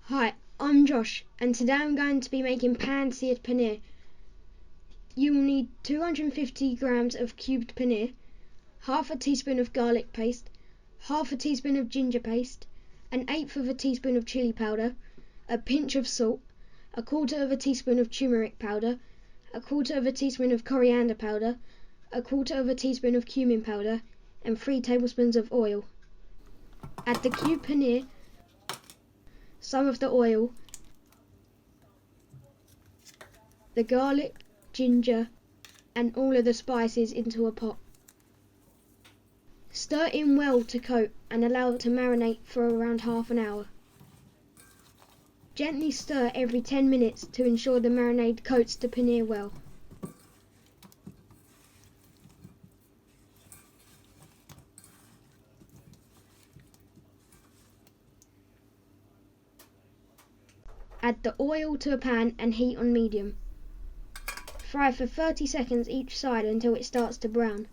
Hi, I'm Josh, and today I'm going to be making pan-seared paneer. You will need 250 grams of cubed paneer, half a teaspoon of garlic paste, half a teaspoon of ginger paste, an eighth of a teaspoon of chilli powder, a pinch of salt, a quarter of a teaspoon of turmeric powder, a quarter of a teaspoon of coriander powder, a quarter of a teaspoon of cumin powder, and 3 tablespoons of oil. Add the cubed paneer, some of the oil, the garlic, ginger, and all of the spices into a pot. Stir in well to coat and allow it to marinate for around half an hour. Gently stir every 10 minutes to ensure the marinade coats the paneer well. Add the oil to a pan and heat on medium. Fry for 30 seconds each side until it starts to brown.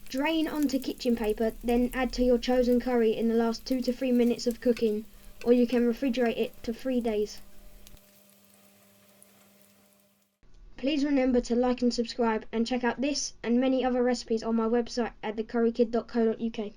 Drain onto kitchen paper, then add to your chosen curry in the last 2 to 3 minutes of cooking, or you can refrigerate it to 3 days. Please remember to like and subscribe, and check out this and many other recipes on my website at thecurrykid.co.uk.